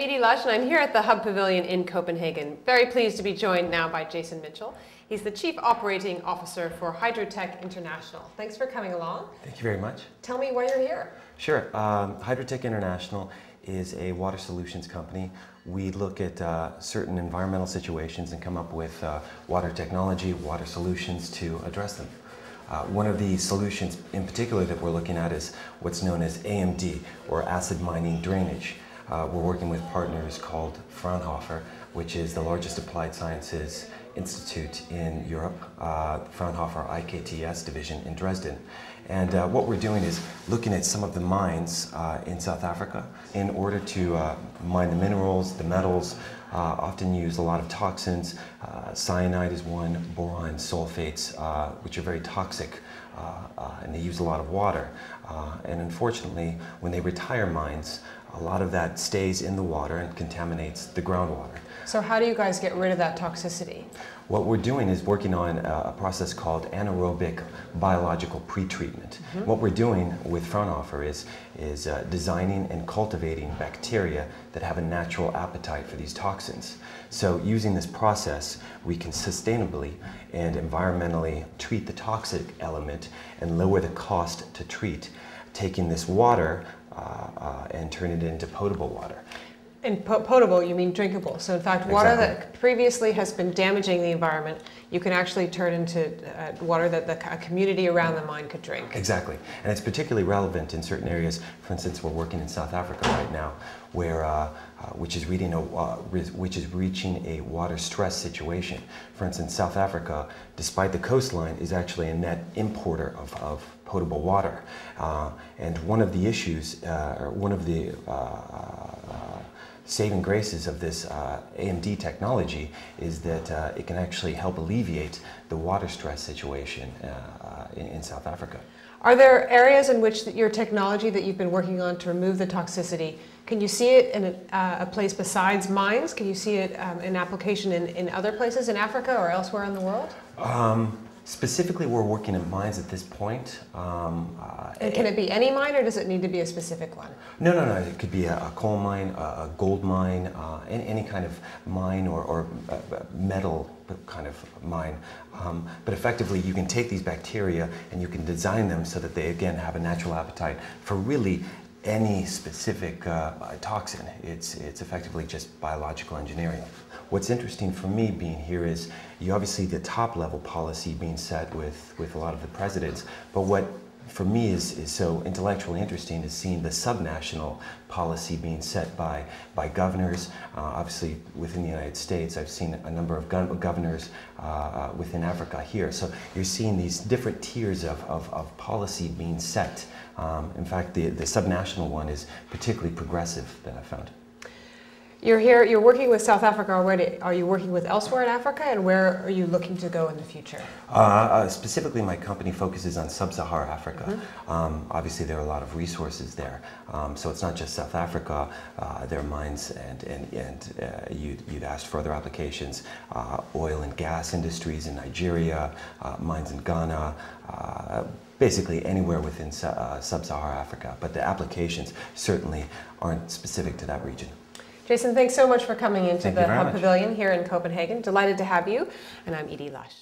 Edie Lush, and I'm here at the Hub Pavilion in Copenhagen. Very pleased to be joined now by Jason Mitchell. He's the Chief Operating Officer for Hydrotech International. Thanks for coming along. Thank you very much. Tell me why you're here. Sure. Hydrotech International is a water solutions company. We look at certain environmental situations and come up with water technology, water solutions to address them. One of the solutions in particular that we're looking at is what's known as AMD, or acid mining drainage. We're working with partners called Fraunhofer, which is the largest applied sciences institute in Europe, Fraunhofer IKTS division in Dresden. And what we're doing is looking at some of the mines in South Africa in order to mine the minerals, the metals, often use a lot of toxins. Cyanide is one, boron sulfates, which are very toxic, and they use a lot of water. And unfortunately, when they retire mines, a lot of that stays in the water and contaminates the groundwater. So how do you guys get rid of that toxicity? What we're doing is working on a process called anaerobic biological pretreatment. What we're doing with Fraunhofer is designing and cultivating bacteria that have a natural appetite for these toxins. So using this process, we can sustainably and environmentally treat the toxic element and lower the cost to treat, taking this water and turn it into potable water. And potable, you mean drinkable. So in fact, water that previously has been damaging the environment, you can actually turn into water that the community around the mine could drink. Exactly. And it's particularly relevant in certain areas. For instance, we're working in South Africa right now, where which is reaching a water stress situation. For instance, South Africa, despite the coastline, is actually a net importer of potable water. And one of the issues, one of the saving graces of this AMD technology is that it can actually help alleviate the water stress situation in South Africa. Are there areas in which your technology that you've been working on to remove the toxicity, can you see it in a place besides mines? Can you see it in application in other places in Africa or elsewhere in the world? Specifically, we're working at mines at this point. And can it be any mine, or does it need to be a specific one? No. It could be a coal mine, a gold mine, any kind of mine or metal kind of mine. But effectively, you can take these bacteria and you can design them so that they, again, have a natural appetite for really any specific toxin. It's effectively just biological engineering. What's interesting for me being here is you obviously the top level policy being set with a lot of the presidents, but what for me is so intellectually interesting is seeing the subnational policy being set by governors. Obviously within the United States, I've seen a number of governors within Africa here. So you're seeing these different tiers of policy being set. In fact, the subnational one is particularly progressive that I found. You're here, you're working with South Africa already. Are you working with elsewhere in Africa, and where are you looking to go in the future? Specifically, my company focuses on sub-Saharan Africa. Obviously, there are a lot of resources there. So it's not just South Africa. There are mines, and you'd asked for other applications, oil and gas industries in Nigeria, mines in Ghana, basically anywhere within sub-Saharan Africa. But the applications certainly aren't specific to that region. Jason, thanks so much for coming into the Hub Pavilion here in Copenhagen. Delighted to have you, and I'm Edie Lush.